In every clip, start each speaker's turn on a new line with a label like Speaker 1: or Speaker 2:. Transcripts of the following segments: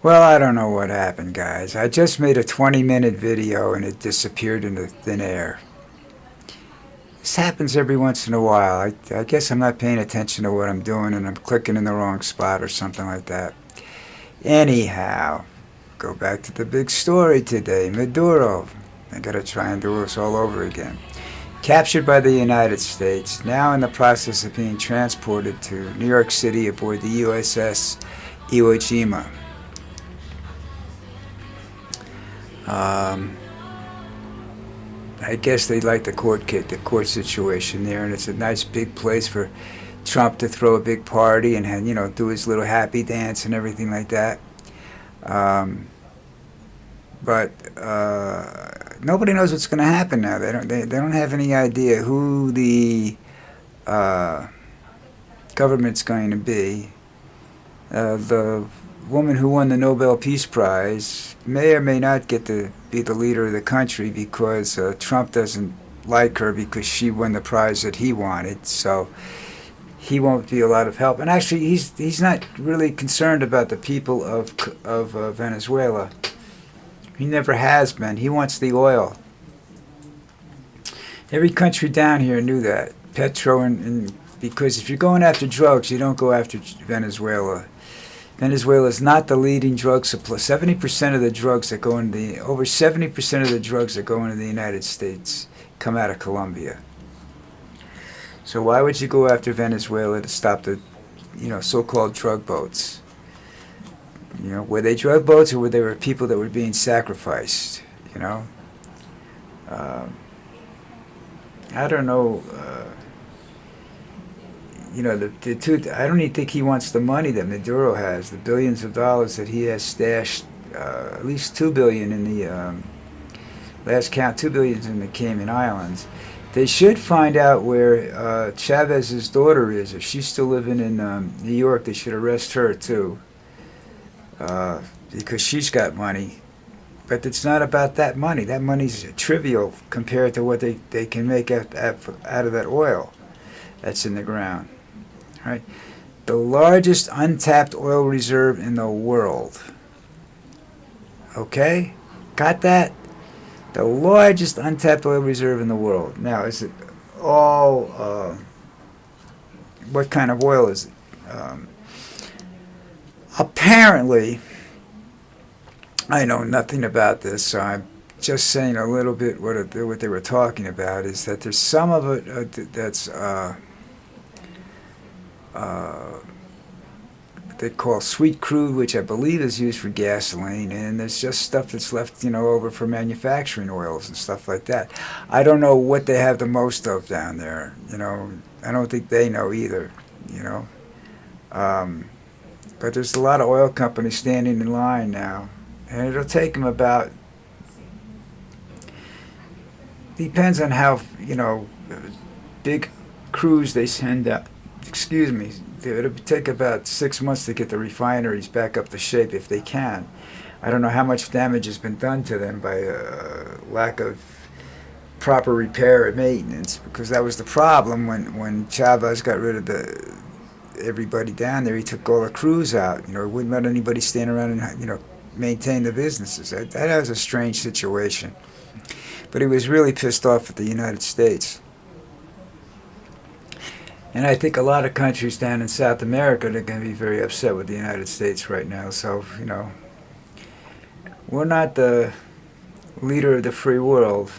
Speaker 1: Well, I don't know what happened, guys. I just made a 20-minute video and it disappeared into thin air. This happens every once in a while. I guess I'm not paying attention to what I'm doing and I'm clicking in the wrong spot or something like that. Anyhow, go back to the big story today. Maduro. I gotta try and do this all over again. Captured by the United States, now in the process of being transported to New York City aboard the USS Iwo Jima. I guess they like the court situation there, and it's a nice big place for Trump to throw a big party and do his little happy dance and everything like that. Um, but nobody knows what's going to happen now. They don't have any idea who the uh, government's going to be. The woman who won the Nobel Peace Prize may or may not get to be the leader of the country because Trump doesn't like her because she won the prize that he wanted. So he won't be a lot of help. And actually, he's not really concerned about the people of Venezuela. He never has been. He wants the oil. Every country down here knew that. Petro and because if you're going after drugs, you don't go after Venezuela. Venezuela is not the leading drug supplier. 70% of the drugs that go into over 70% of the drugs that go into the United States come out of Colombia. So why would you go after Venezuela to stop the, so-called drug boats? Were they drug boats or were they people that were being sacrificed? I don't know. The two. I don't even think he wants the money that Maduro has, the billions of dollars that he has stashed. At least $2 billion in the last count. $2 billion in the Cayman Islands. They should find out where Chavez's daughter is. If she's still living in New York, they should arrest her too, because she's got money. But it's not about that money. That money's trivial compared to what they can make out of that oil that's in the ground. Right? The largest untapped oil reserve in the world. Okay? Got that? The largest untapped oil reserve in the world. Now, is it all... what kind of oil is it? Apparently, I know nothing about this, so I'm just saying a little bit what they were talking about, is that there's some of it that's... they call sweet crude, which I believe is used for gasoline, and there's just stuff that's left, over for manufacturing oils and stuff like that. I don't know what they have the most of down there, I don't think they know either, but there's a lot of oil companies standing in line now, and it'll take them about, depends on how, big crews they send out. Excuse me, it'll take about 6 months to get the refineries back up to shape if they can. I don't know how much damage has been done to them by lack of proper repair and maintenance, because that was the problem when Chavez got rid of everybody down there. He took all the crews out. He wouldn't let anybody stand around and maintain the businesses. That was a strange situation. But he was really pissed off at the United States. And I think a lot of countries down in South America are going to be very upset with the United States right now. So, we're not the leader of the free world.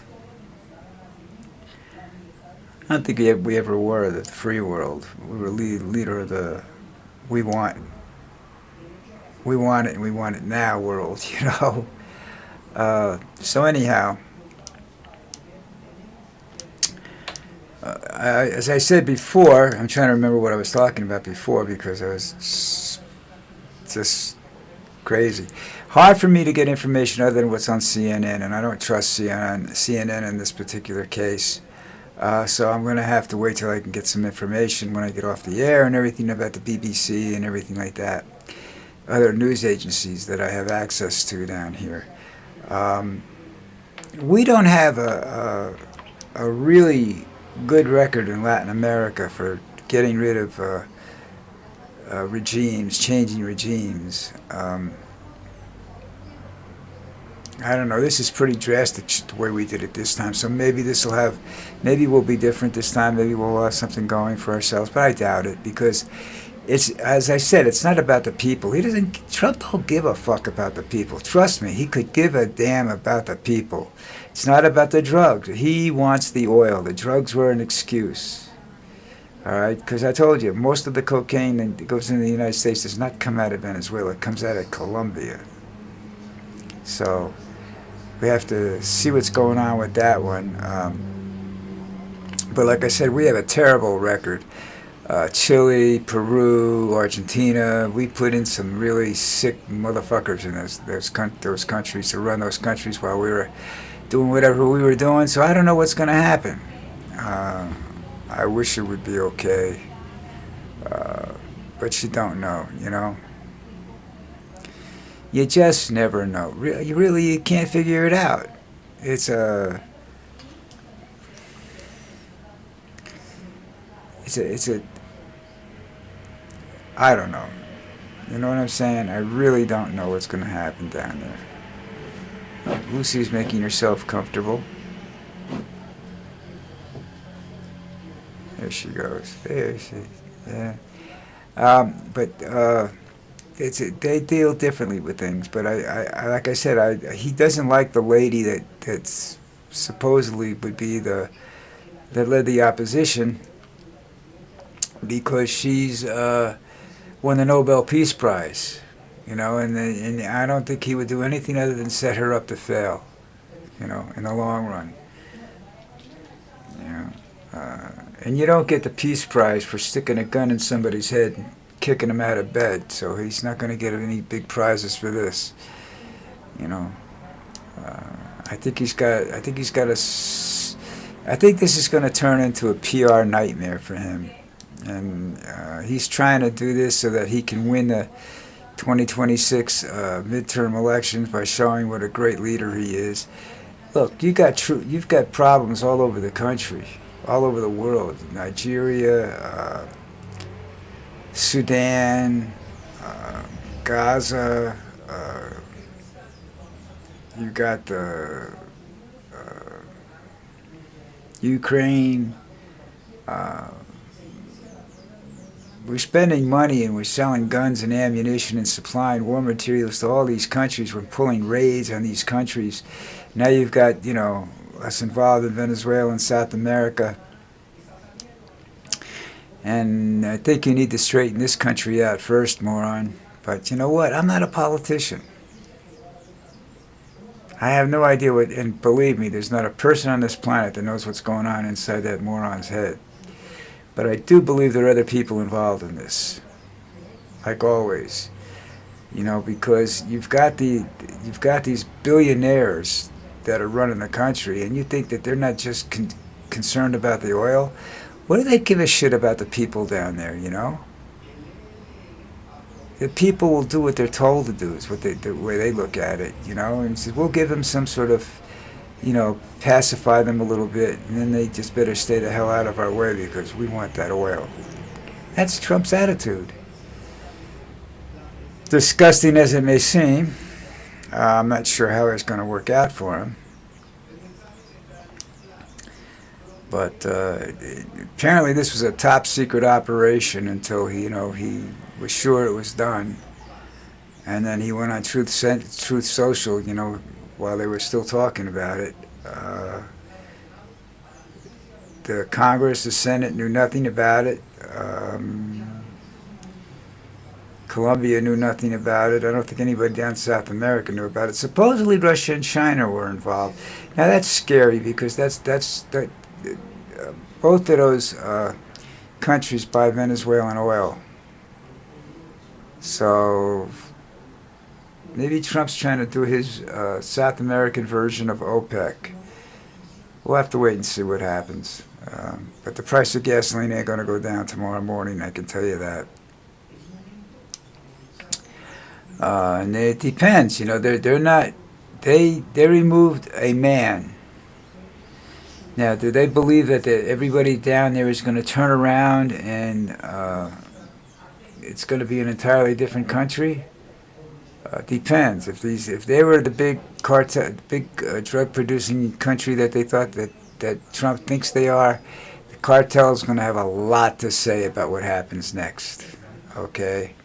Speaker 1: I don't think we ever were the free world. We were leader of the we want it and we want it now world, So anyhow, as I said before, I'm trying to remember what I was talking about before because I was just crazy. Hard for me to get information other than what's on CNN, and I don't trust CNN in this particular case. So I'm going to have to wait till I can get some information when I get off the air and everything about the BBC and everything like that. Other news agencies that I have access to down here. We don't have a really good record in Latin America for getting rid of regimes, changing regimes. I don't know. This is pretty drastic the way we did it this time. So maybe this will have, maybe we'll be different this time. Maybe we'll have something going for ourselves. But I doubt it because it's, as I said, it's not about the people. He doesn't. Trump don't give a fuck about the people. Trust me, he could give a damn about the people. It's not about the drugs. He wants the oil. The drugs were an excuse. All right, because I told you, most of the cocaine that goes into the United States does not come out of Venezuela. It comes out of Colombia. So we have to see what's going on with that one. But like I said, we have a terrible record. Chile, Peru, Argentina. We put in some really sick motherfuckers in those countries to run those countries while we were doing whatever we were doing. So I don't know what's going to happen. I wish it would be okay, but you don't know, you know. You just never know. You can't figure it out. It's a, it's a. I don't know. You know what I'm saying? I really don't know what's going to happen down there. Lucy's making herself comfortable. There she goes. There she is. Yeah. But they deal differently with things. But I like I said, he doesn't like the lady that's supposedly would be that led the opposition because she's won the Nobel Peace Prize. You know, and I don't think he would do anything other than set her up to fail. You know, in the long run. You know. And you don't get the Peace Prize for sticking a gun in somebody's head and kicking him out of bed. So he's not going to get any big prizes for this. You know, I think he's got a. I think this is going to turn into a PR nightmare for him, and he's trying to do this so that he can win the 2026 midterm elections by showing what a great leader he is. Look, you've got problems all over the country. All over the world, Nigeria, Sudan, Gaza, you got the Ukraine. We're spending money and we're selling guns and ammunition and supplying war materials to all these countries. We're pulling raids on these countries. Now you've got, you know, us involved in Venezuela and South America. And I think you need to straighten this country out first, moron. But you know what? I'm not a politician. I have no idea what, and believe me, there's not a person on this planet that knows what's going on inside that moron's head. But I do believe there are other people involved in this. Like always. You know, because you've got these billionaires that are running the country, and you think that they're not just concerned about the oil. What do they give a shit about the people down there, you know? The people will do what they're told to do, is the way they look at it, you know? And so we'll give them some sort of, you know, pacify them a little bit, and then they just better stay the hell out of our way because we want that oil. That's Trump's attitude. Disgusting as it may seem, I'm not sure how it's going to work out for him. But apparently this was a top secret operation until he was sure it was done. And then he went on Truth Social, you know, while they were still talking about it. The Congress, the Senate knew nothing about it. Colombia knew nothing about it. I don't think anybody down in South America knew about it. Supposedly Russia and China were involved. Now that's scary because both of those countries buy Venezuelan oil. So maybe Trump's trying to do his South American version of OPEC. We'll have to wait and see what happens. But the price of gasoline ain't going to go down tomorrow morning, I can tell you that. And it depends, you know. They're not. They removed a man. Now, do they believe that everybody down there is going to turn around and it's going to be an entirely different country? Depends. If they were the big cartel, big drug producing country that they thought that Trump thinks they are, the cartel's going to have a lot to say about what happens next. Okay.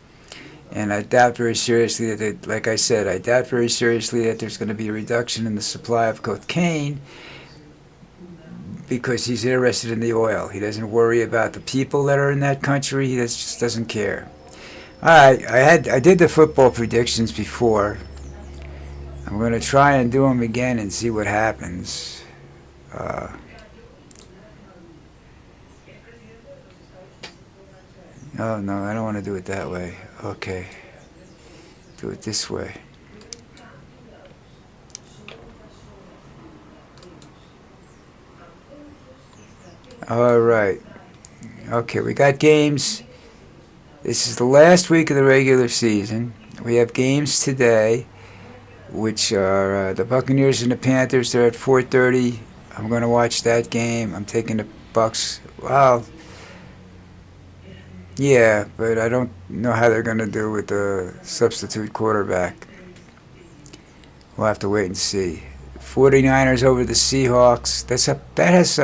Speaker 1: And I doubt very seriously like I said, I doubt very seriously that there's going to be a reduction in the supply of cocaine because he's interested in the oil. He doesn't worry about the people that are in that country. He just doesn't care. All right, I did the football predictions before. I'm going to try and do them again and see what happens. Oh no, I don't want to do it that way. Okay, do it this way. All right. Okay, we got games. This is the last week of the regular season. We have games today, which are the Buccaneers and the Panthers. They're at 4:30. I'm going to watch that game. I'm taking the Bucs. Well, yeah, but I don't know how they're going to do with the substitute quarterback. We'll have to wait and see. 49ers over the Seahawks. That has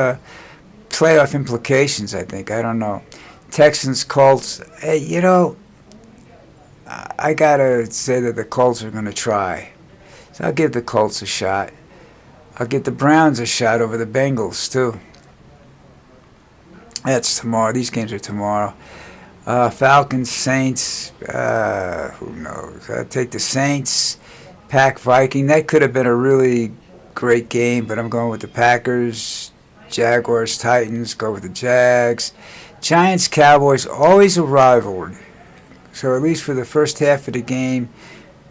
Speaker 1: playoff implications, I think. I don't know. Texans, Colts. Hey, I got to say that the Colts are going to try. So I'll give the Colts a shot. I'll give the Browns a shot over the Bengals, too. That's tomorrow. These games are tomorrow. Falcons, Saints. Who knows? I'll take the Saints. Pack, Viking. That could have been a really great game, but I'm going with the Packers. Jaguars, Titans. Go with the Jags. Giants, Cowboys, always a rivalry. So at least for the first half of the game,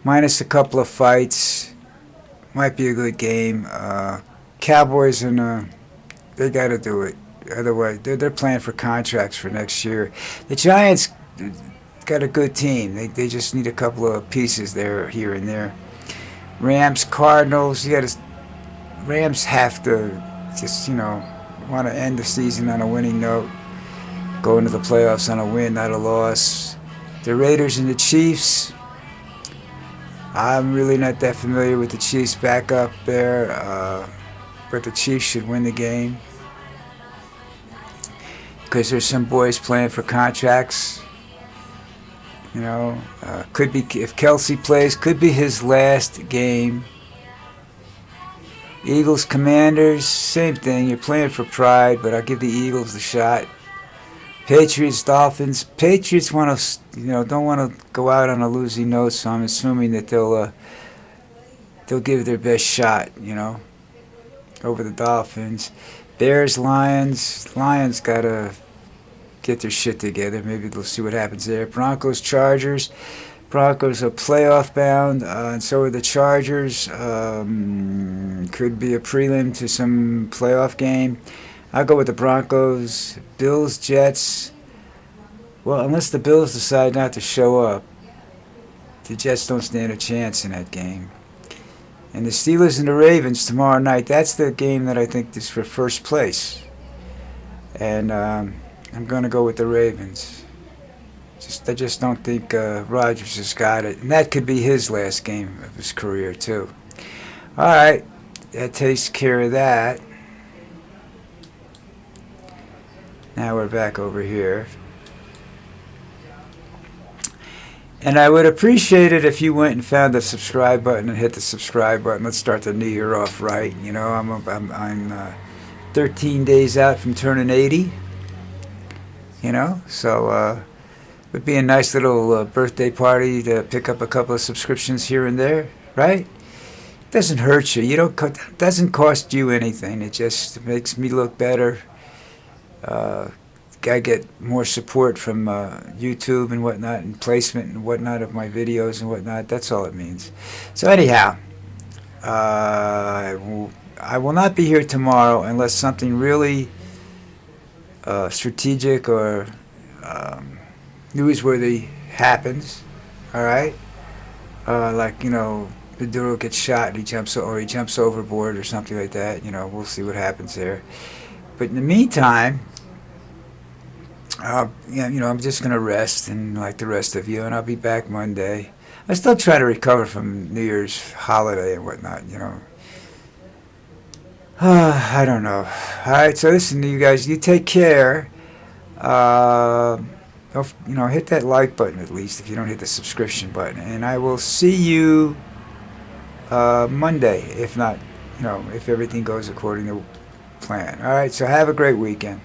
Speaker 1: minus a couple of fights, might be a good game. Cowboys they got to do it. Otherwise, they're playing for contracts for next year. The Giants got a good team. They just need a couple of pieces there, here and there. Rams, Cardinals. Rams have to just want to end the season on a winning note. Go into the playoffs on a win, not a loss. The Raiders and the Chiefs. I'm really not that familiar with the Chiefs back up there, but the Chiefs should win the game because there's some boys playing for contracts. Could be, if Kelsey plays, could be his last game. Eagles, Commanders, same thing. You're playing for pride, but I'll give the Eagles the shot. Patriots, Dolphins. Patriots don't want to go out on a losing note, so I'm assuming that they'll give their best shot, over the Dolphins. Bears, Lions. Lions gotta get their shit together. Maybe they'll see what happens there. Broncos, Chargers. Broncos are playoff bound, and so are the Chargers. Could be a prelim to some playoff game. I'll go with the Broncos. Bills, Jets. Well, unless the Bills decide not to show up, the Jets don't stand a chance in that game. And the Steelers and the Ravens tomorrow night, that's the game that I think is for first place. And I'm going to go with the Ravens. I just don't think Rodgers has got it. And that could be his last game of his career, too. All right. That takes care of that. Now we're back over here. And I would appreciate it if you went and found the subscribe button and hit the subscribe button. Let's start the new year off right. I'm 13 days out from turning 80. So it would be a nice little birthday party to pick up a couple of subscriptions here and there, right? It doesn't hurt you. It doesn't cost you anything. It just makes me look better. I get more support from YouTube and whatnot, and placement and whatnot of my videos and whatnot. That's all it means. So anyhow, I will not be here tomorrow unless something really strategic or newsworthy happens. All right, like Maduro gets shot and he jumps overboard or something like that. We'll see what happens there. But in the meantime, I'm just gonna rest and like the rest of you, and I'll be back Monday. I still try to recover from New Year's holiday and whatnot. I don't know. All right, so listen, you guys, you take care. Uh, hit that like button at least if you don't hit the subscription button, and I will see you Monday. If not, if everything goes according to plan. All right, so have a great weekend.